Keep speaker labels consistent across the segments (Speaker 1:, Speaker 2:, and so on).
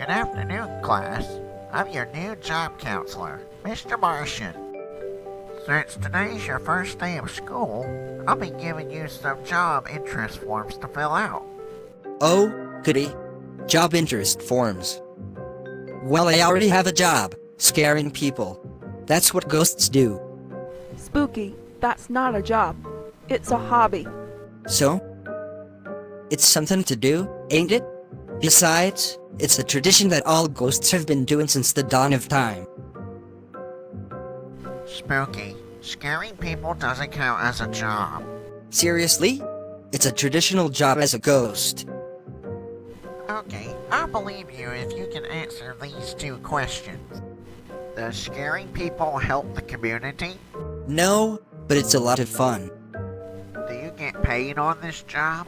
Speaker 1: Good afternoon, class. I'm your new job counselor, Mr. Martian. Since today's your first day of school, I'll be giving you some job interest forms to fill out.
Speaker 2: Oh, goody. Job interest forms. Well, I already have a job, scaring people. That's what ghosts do.
Speaker 3: Spooky, that's not a job. It's a hobby.
Speaker 2: So? It's something to do, ain't it? Besides, it's a tradition that all ghosts have been doing since the dawn of time.
Speaker 1: Spooky, scaring people doesn't count as a job.
Speaker 2: Seriously? It's a traditional job as a ghost.
Speaker 1: Okay, I'll believe you if you can answer these two questions. Does scaring people help the community?
Speaker 2: No, but it's a lot of fun.
Speaker 1: Do you get paid on this job?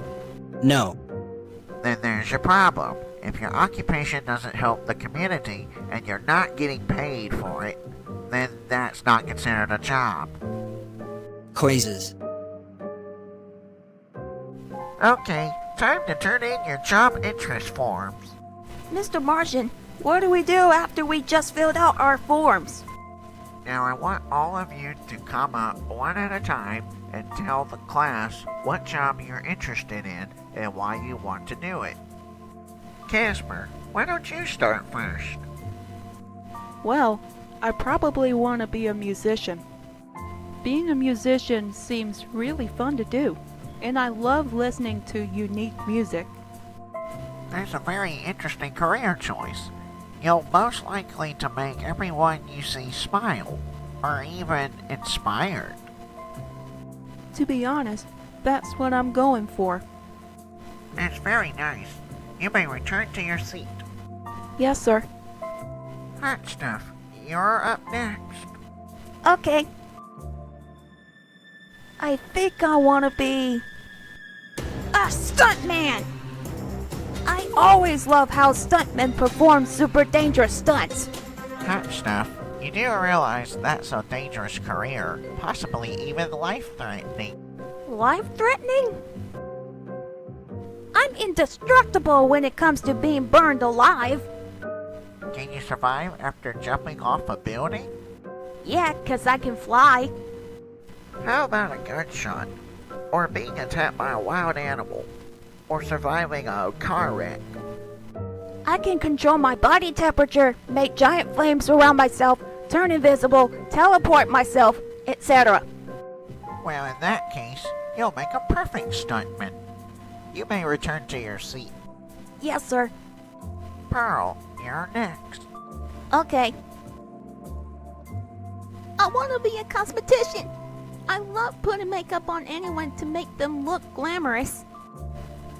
Speaker 2: No.
Speaker 1: Then there's your problem. If your occupation doesn't help the community and you're not getting paid for it, then that's not considered a job.
Speaker 2: Quizzes.
Speaker 1: Okay, time to turn in your job interest forms.
Speaker 3: Mr. Martian, what do we do after we just filled out our forms?
Speaker 1: Now I want all of you to come up one at a time and tell the class what job you're interested in and why you want to do it. Casper, why don't you start first?
Speaker 3: Well, I probably want to be a musician. Being a musician seems really fun to do, and I love listening to unique music.
Speaker 1: That's a very interesting career choice. You'll most likely to make everyone you see smile, or even inspired.
Speaker 3: To be honest, that's what I'm going for.
Speaker 1: That's very nice. You may return to your seat.
Speaker 3: Yes, sir.
Speaker 1: Hot stuff, you're up next.
Speaker 3: Okay. I think I want to be a stuntman. I always love how stuntmen perform super dangerous stunts.
Speaker 1: Hot stuff, you do realize that's a dangerous career, possibly even life-threatening.
Speaker 3: Life-threatening? I'm indestructible when it comes to being burned alive.
Speaker 1: Can you survive after jumping off a building?
Speaker 3: Yeah, 'cause I can fly.
Speaker 1: How about a gunshot? Or being attacked by a wild animal? Or surviving a car wreck?
Speaker 3: I can control my body temperature, make giant flames around myself, turn invisible, teleport myself, etc.
Speaker 1: Well, in that case, you'll make a perfect stuntman. You may return to your seat.
Speaker 3: Yes, sir.
Speaker 1: Pearl, you're next.
Speaker 3: Okay. I want to be a cosmetician. I love putting makeup on anyone to make them look glamorous.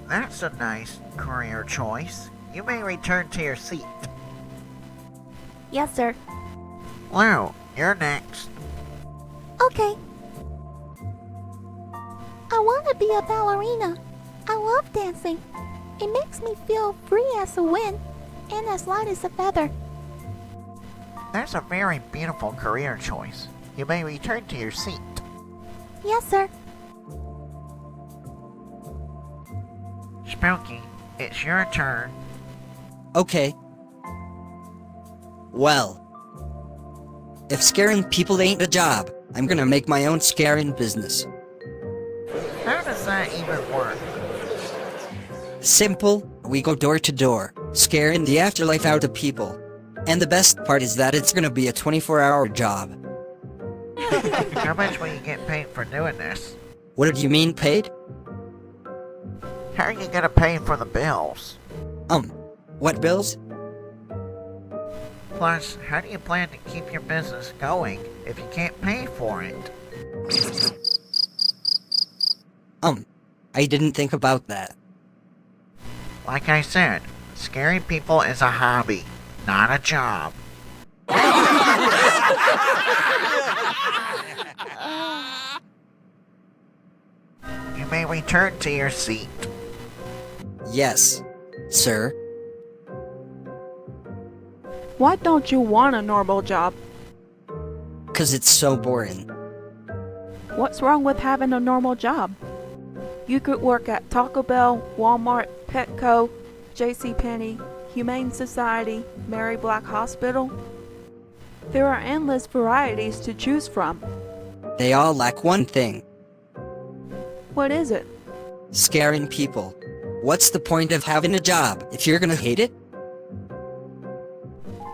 Speaker 1: That's a nice career choice. You may return to your seat.
Speaker 3: Yes, sir.
Speaker 1: Lou, you're next.
Speaker 3: Okay. I want to be a ballerina. I love dancing. It makes me feel free as a wind and as light as a feather.
Speaker 1: That's a very beautiful career choice. You may return to your seat.
Speaker 3: Yes, sir.
Speaker 1: Spooky, it's your turn.
Speaker 2: Okay. Well, if scaring people ain't a job, I'm gonna make my own scaring business.
Speaker 1: How does that even work?
Speaker 2: Simple, we go door to door, scaring the afterlife out of people. And the best part is that it's gonna be a 24-hour job.
Speaker 1: How much will you get paid for doing this?
Speaker 2: What do you mean paid?
Speaker 1: How are you gonna pay for the bills?
Speaker 2: What bills?
Speaker 1: Plus, how do you plan to keep your business going if you can't pay for it?
Speaker 2: I didn't think about that.
Speaker 1: Like I said, scaring people is a hobby, not a job. You may return to your seat.
Speaker 2: Yes, sir.
Speaker 3: Why don't you want a normal job?
Speaker 2: 'Cause it's so boring.
Speaker 3: What's wrong with having a normal job? You could work at Taco Bell, Walmart, Petco, JCPenney, Humane Society, Mary Black Hospital. There are endless varieties to choose from.
Speaker 2: They all lack one thing:
Speaker 3: What is it?
Speaker 2: scaring people. What's the point of having a job if you're gonna hate it?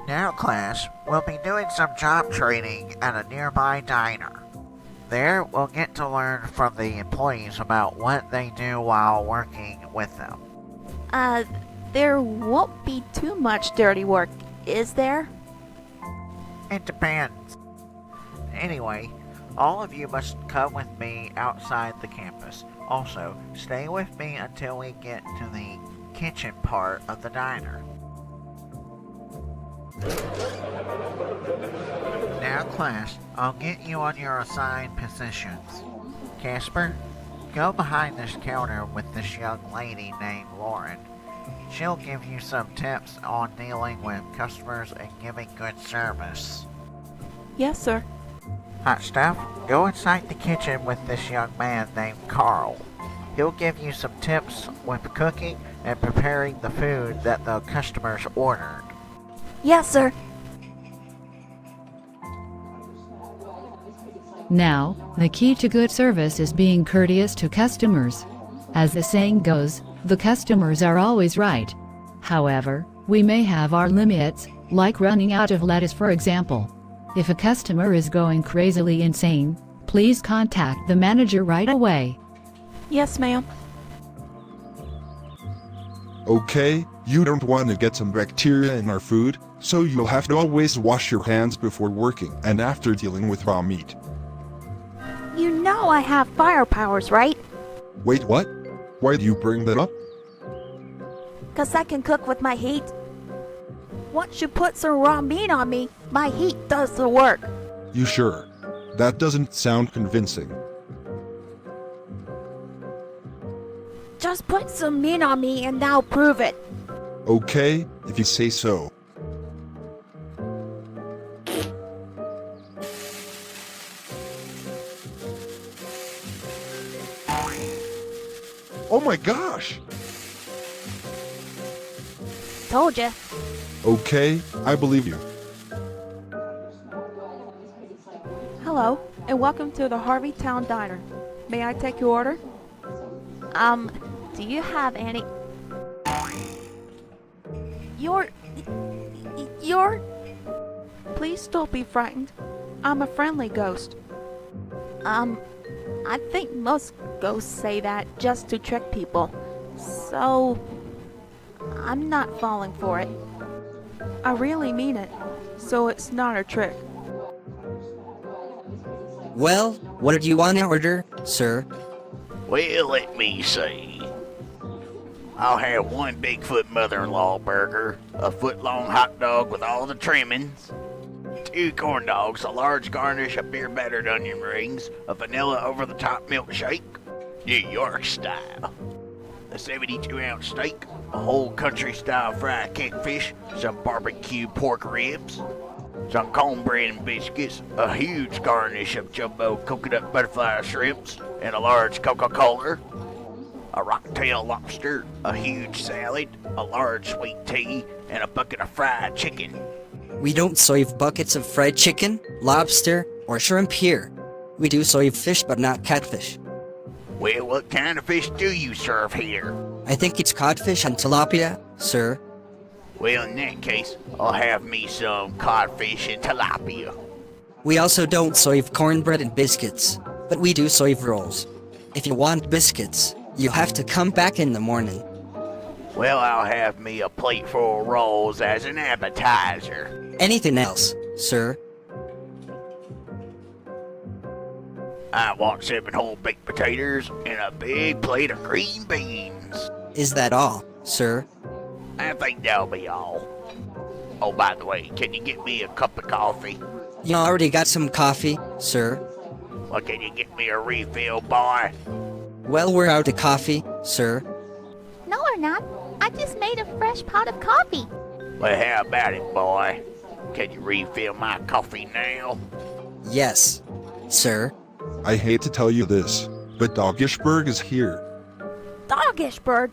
Speaker 1: Now, class, we'll be doing some job training at a nearby diner. There, we'll get to learn from the employees about what they do while working with them.
Speaker 4: There won't be too much dirty work, is there?
Speaker 1: It depends. Anyway, all of you must come with me outside the campus. Also, stay with me until we get to the kitchen part of the diner. Now, class, I'll get you on your assigned positions. Casper, go behind this counter with this young lady named Lauren. She'll give you some tips on dealing with customers and giving good service.
Speaker 3: Yes, sir.
Speaker 1: Hot stuff, go inside the kitchen with this young man named Carl. He'll give you some tips with cooking and preparing the food that the customers ordered.
Speaker 4: Yes, sir.
Speaker 5: Now, the key to good service is being courteous to customers. As the saying goes, the customers are always right. However, we may have our limits, like running out of lettuce, for example. If a customer is going crazily insane, please contact the manager right away.
Speaker 3: Yes, ma'am.
Speaker 6: Okay, you don't want to get some bacteria in our food, so you'll have to always wash your hands before working and after dealing with raw meat.
Speaker 4: You know I have fire powers, right?
Speaker 6: Wait, what? Why do you bring that up?
Speaker 4: 'Cause I can cook with my heat. Once you put some raw meat on me, my heat does the work.
Speaker 6: You sure? That doesn't sound convincing.
Speaker 4: Just put some meat on me and I'll prove it.
Speaker 6: Okay, if you say so. Oh my gosh!
Speaker 4: Told ya.
Speaker 6: Okay, I believe you.
Speaker 3: Hello, and welcome to the Harveytown Diner. May I take your order?
Speaker 4: Do you have any... You're...
Speaker 3: Please don't be frightened. I'm a friendly ghost.
Speaker 4: I think most ghosts say that just to trick people. So... I'm not falling for it.
Speaker 3: I really mean it, so it's not a trick.
Speaker 2: Well, what did you want to order, sir?
Speaker 7: Well, let me see. I'll have one Bigfoot mother-in-law burger, a foot-long hot dog with all the trimmings, 2 corn dogs, a large garnish of beer-battered onion rings, a vanilla over-the-top milkshake, New York style, a 72-ounce steak, a whole country-style fried catfish, some barbecue pork ribs, some cornbread and biscuits, a huge garnish of jumbo coconut butterfly shrimps, and a large Coca-Cola, a rocktail lobster, a huge salad, a large sweet tea, and a bucket of fried chicken.
Speaker 2: We don't serve buckets of fried chicken, lobster, or shrimp here. We do serve fish but not catfish.
Speaker 7: Well, what kind of fish do you serve here?
Speaker 2: I think it's codfish and tilapia, sir.
Speaker 7: Well, in that case, I'll have me some codfish and tilapia.
Speaker 2: We also don't serve cornbread and biscuits, but we do serve rolls. If you want biscuits, you have to come back in the morning.
Speaker 7: Well, I'll have me a plate full of rolls as an appetizer.
Speaker 2: Anything else, sir?
Speaker 7: I want 7 whole baked potatoes and a big plate of green beans.
Speaker 2: Is that all, sir?
Speaker 7: I think that'll be all. Oh, by the way, can you get me a cup of coffee?
Speaker 2: You already got some coffee, sir.
Speaker 7: Well, can you get me a refill, boy?
Speaker 2: Well, we're out of coffee, sir.
Speaker 4: No, we're not. I just made a fresh pot of coffee.
Speaker 7: Well, how about it, boy? Can you refill my coffee now?
Speaker 2: Yes, sir.
Speaker 6: I hate to tell you this, but Doggishberg is here.
Speaker 4: Doggishberg?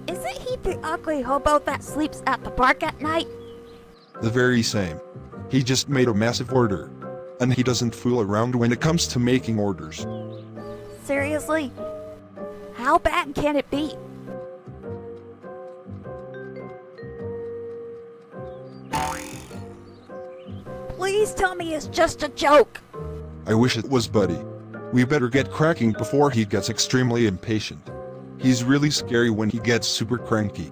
Speaker 4: Isn't he the ugly hobo that sleeps at the park at night?
Speaker 6: The very same. He just made a massive order. And he doesn't fool around when it comes to making orders.
Speaker 4: Seriously? How bad can it be? Please tell me it's just a joke.
Speaker 6: I wish it was, buddy. We better get cracking before he gets extremely impatient. He's really scary when he gets super cranky.